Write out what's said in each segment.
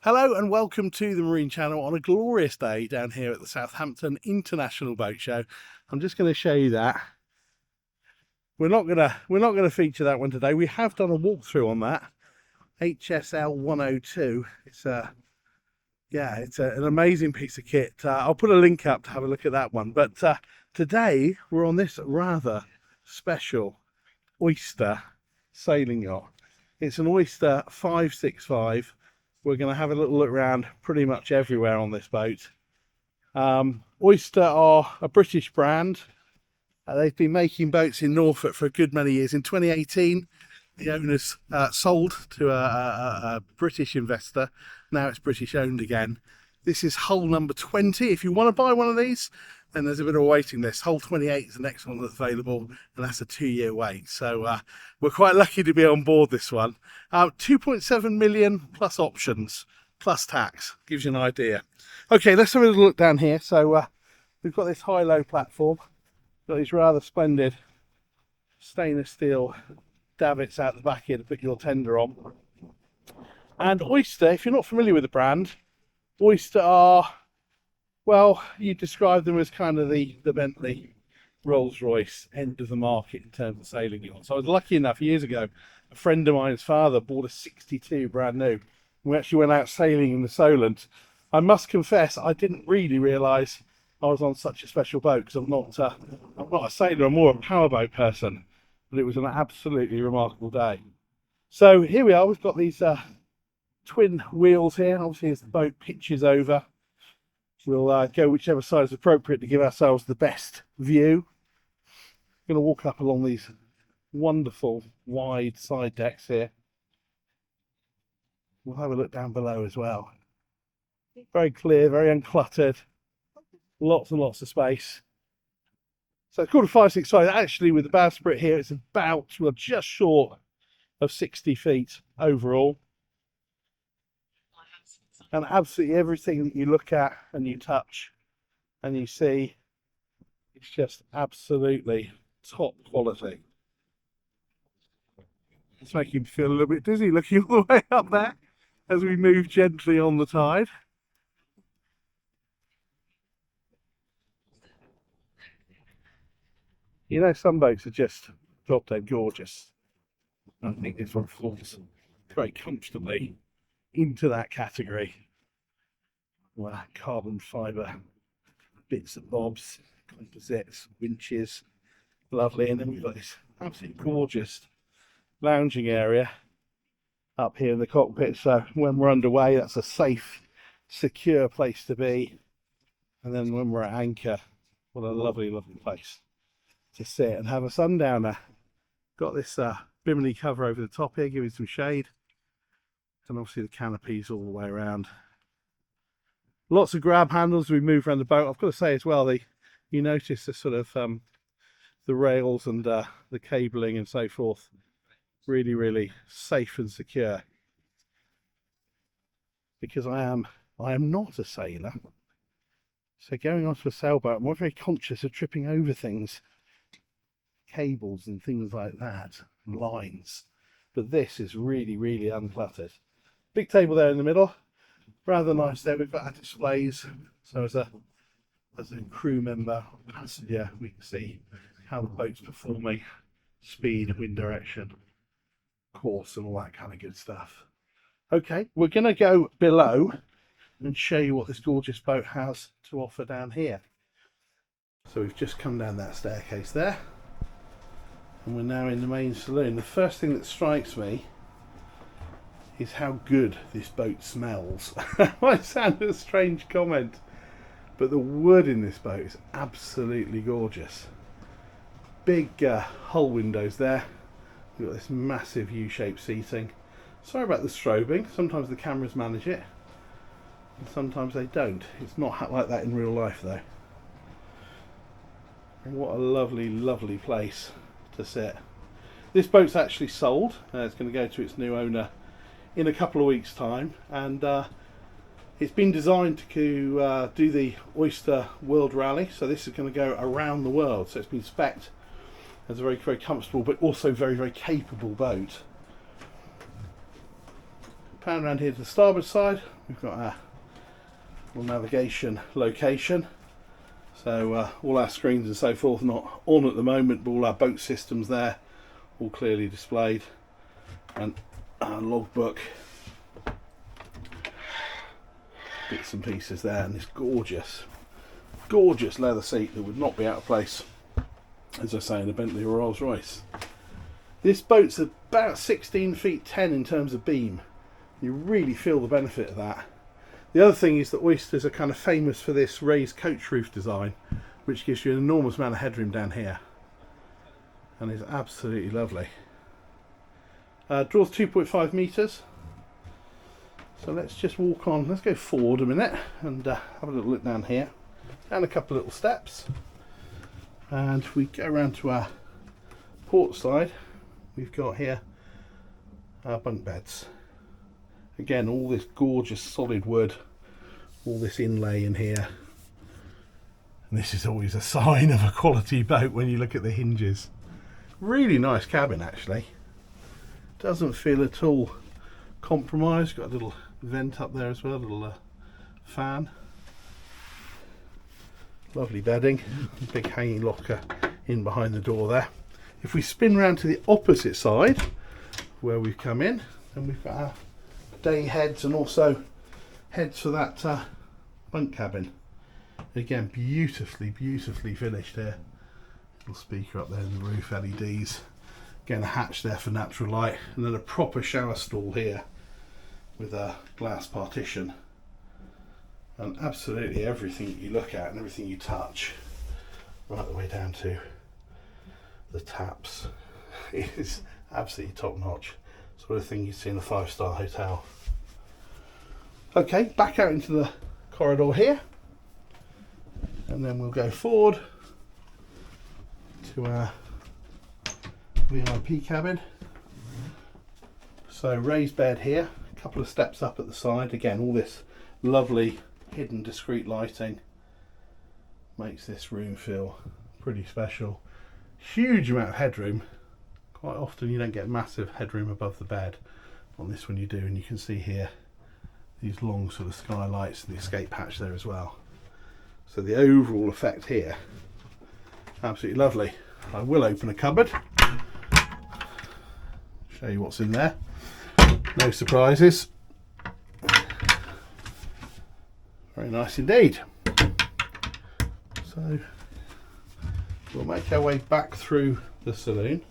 Hello and welcome to the Marine Channel on a glorious day down here at the Southampton International Boat Show. I'm just going to show you that. We're not gonna feature that one today. We have done a walkthrough on that HSL 102. It's an amazing piece of kit. I'll put a link up to have a look at that one. But today we're on this rather special Oyster sailing yacht. It's an Oyster 565. We're going to have a little look around pretty much everywhere on this boat. Oyster are a British brand. They've been making boats in Norfolk for a good many years. In 2018, the owners sold to a British investor. Now it's British owned again. This is hull number 20. If you want to buy one of these, then there's a bit of a waiting list. Hull 28 is the next one that's available, and that's a 2-year wait. So we're quite lucky to be on board this one. 2.7 million plus options, plus tax. Gives you an idea. Okay, let's have a little look down here. So we've got this high-low platform. Got these rather splendid stainless steel davits out the back here to put your tender on. And Oyster, if you're not familiar with the brand, Oyster are, well, you describe them as kind of the Bentley Rolls-Royce end of the market in terms of sailing yachts. So I was lucky enough years ago, a friend of mine's father bought a 62 brand new. We actually went out sailing in the Solent. I must confess, I didn't really realise I was on such a special boat because I'm not a sailor, I'm more a powerboat person. But it was an absolutely remarkable day. So here we are, we've got these twin wheels here. Obviously as the boat pitches over, we'll go whichever side is appropriate to give ourselves the best view. I'm going to walk up along these wonderful wide side decks here. We'll have a look down below as well. Very clear, very uncluttered. Lots and lots of space. So it's called a 565. Actually, with the bowsprit here, it's about, well, just short of 60 feet overall. And absolutely everything that you look at and you touch and you see, it's just absolutely top quality. It's making me feel a little bit dizzy looking all the way up there as we move gently on the tide. You know, some boats are just drop dead gorgeous. I think this one falls very comfortably into that category. Well, carbon fibre bits and bobs, composites, winches, lovely. And then we've got this absolutely gorgeous lounging area up here in the cockpit. So when we're underway, that's a safe, secure place to be. And then when we're at anchor, what a lovely, lovely place to sit and have a sundowner. Got this bimini cover over the top here, giving some shade. And obviously the canopies all the way around. Lots of grab handles as we move around the boat. I've got to say as well, you notice the sort of the rails and the cabling and so forth. Really, really safe and secure. Because I am not a sailor. So going onto a sailboat, I'm very conscious of tripping over things. Cables and things like that, lines. But this is really, really uncluttered. Big table there in the middle, rather nice there. We've got our displays, so as a crew member, passenger, we can see how the boat's performing, speed, wind direction, course, and all that kind of good stuff. Okay, we're going to go below and show you what this gorgeous boat has to offer down here. So we've just come down that staircase there. And we're now in the main saloon. The first thing that strikes me is how good this boat smells. Might sound a strange comment, but the wood in this boat is absolutely gorgeous. Big hull windows there. We've got this massive U-shaped seating. Sorry about the strobing. Sometimes the cameras manage it, and sometimes they don't. It's not like that in real life though. And what a lovely, lovely place to sit. This boat's actually sold. It's going to go to its new owner in a couple of weeks time, and it's been designed to do the Oyster World Rally, so this is going to go around the world. So it's been spec'd as a very, very comfortable but also very, very capable boat. Pan around here to the starboard side, we've got our little navigation location. So all our screens and so forth not on at the moment, but all our boat systems there, all clearly displayed. And our logbook, bits and pieces there, and this gorgeous leather seat that would not be out of place, as I say, in a Bentley or Rolls Royce. This boat's about 16 feet 10 in terms of beam. You really feel the benefit of that. The other thing is that Oysters are kind of famous for this raised coach roof design, which gives you an enormous amount of headroom down here, and is absolutely lovely. Draws 2.5 metres. So let's just walk on, let's go forward a minute and have a little look down here. Down a couple of little steps. And we go around to our port side. We've got here our bunk beds. Again, all this gorgeous solid wood, all this inlay in here. And this is always a sign of a quality boat when you look at the hinges. Really nice cabin actually. Doesn't feel at all compromised. Got a little vent up there as well, a little fan. Lovely bedding, big hanging locker in behind the door there. If we spin round to the opposite side where we've come in, then we've got our day heads and also heads for that bunk cabin. Again, beautifully finished here. Little speaker up there in the roof, LEDs. Again, a hatch there for natural light, and then a proper shower stall here with a glass partition. And absolutely everything you look at and everything you touch, right the way down to the taps, is absolutely top notch. Sort of thing you see in a 5-star hotel. Okay, back out into the corridor here, and then we'll go forward to our VIP cabin. So raised bed here, a couple of steps up at the side. Again, all this lovely hidden discreet lighting makes this room feel pretty special. Huge amount of headroom. Quite often you don't get massive headroom above the bed. On this one you do, and you can see here these long sort of skylights and the escape hatch there as well. So the overall effect here, absolutely lovely. I will open a cupboard, show you what's in there. No surprises. Very nice indeed. So we'll make our way back through the saloon.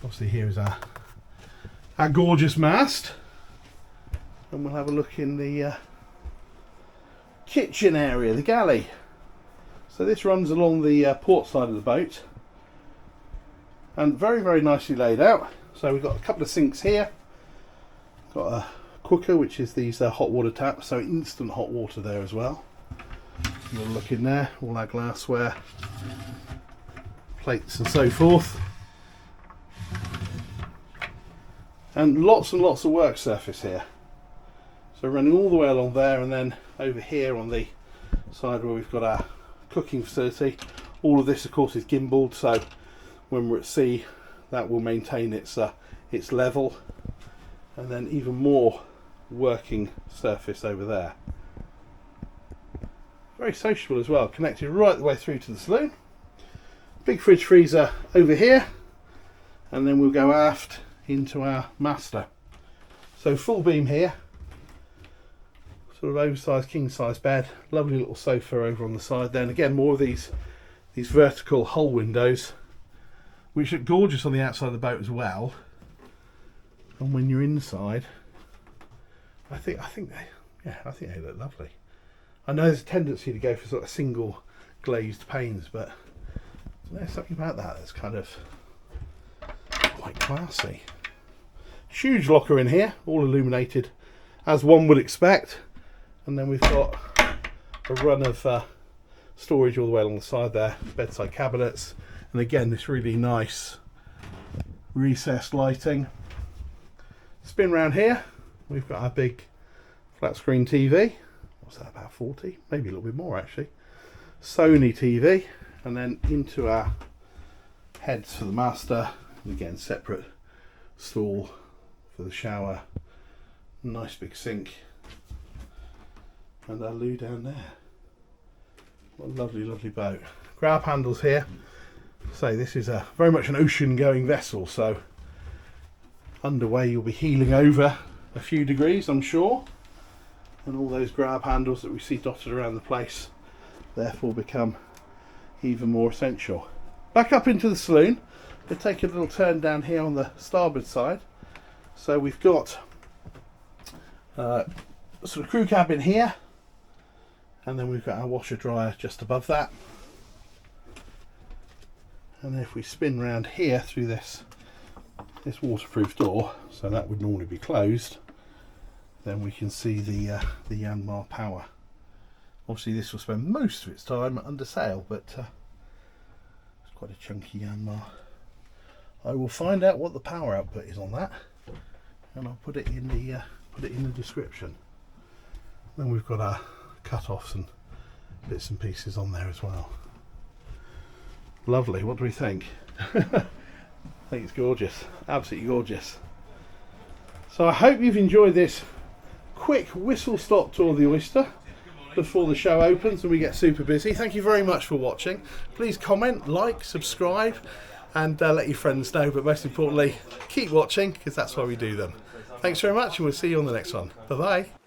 Obviously here is our gorgeous mast, and we'll have a look in the kitchen area, the galley. So this runs along the port side of the boat, and very nicely laid out. So we've got a couple of sinks here, got a cooker, which is these hot water taps, so instant hot water there as well. We'll look in there, all our glassware, plates and so forth, and lots of work surface here. So running all the way along there, and then over here on the side where we've got our cooking facility. All of this of course is gimbaled, so when we're at sea that will maintain its level, and then even more working surface over there. Very sociable as well, connected right the way through to the saloon. Big fridge freezer over here, and then we'll go aft into our master. So full beam here, sort of oversized king size bed, lovely little sofa over on the side there, and again more of these vertical hull windows, which look gorgeous on the outside of the boat as well. And when you're inside, I think they look lovely. I know there's a tendency to go for sort of single glazed panes, but there's something about that that's kind of quite classy. Huge locker in here, all illuminated as one would expect, and then we've got a run of storage all the way along the side there, bedside cabinets, and again this really nice recessed lighting. Spin round here, we've got our big flat screen TV. What's that, about 40? Maybe a little bit more actually. Sony TV, and then into our heads for the master, and again separate stall for the shower Nice big sink. And our loo down there. What a lovely, lovely boat. Grab handles here. So this is a very much an ocean going vessel, so underway you'll be heeling over a few degrees, I'm sure, and all those grab handles that we see dotted around the place therefore become even more essential. Back up into the saloon. We'll take a little turn down here on the starboard side. So we've got sort of crew cabin here, and then we've got our washer dryer just above that. And if we spin round here through this waterproof door, so that would normally be closed, then we can see the Yanmar power. Obviously this will spend most of its time under sail, but it's quite a chunky Yanmar. I will find out what the power output is on that, and I'll put it in the description. Then we've got our cut-offs and bits and pieces on there as well. Lovely. What do we think? I think it's gorgeous, absolutely gorgeous. So I hope you've enjoyed this quick whistle-stop tour of the Oyster before the show opens and we get super busy. Thank you very much for watching. Please comment, like, subscribe, and let your friends know, but most importantly, keep watching, because that's why we do them. Thanks very much, and we'll see you on the next one. Bye bye.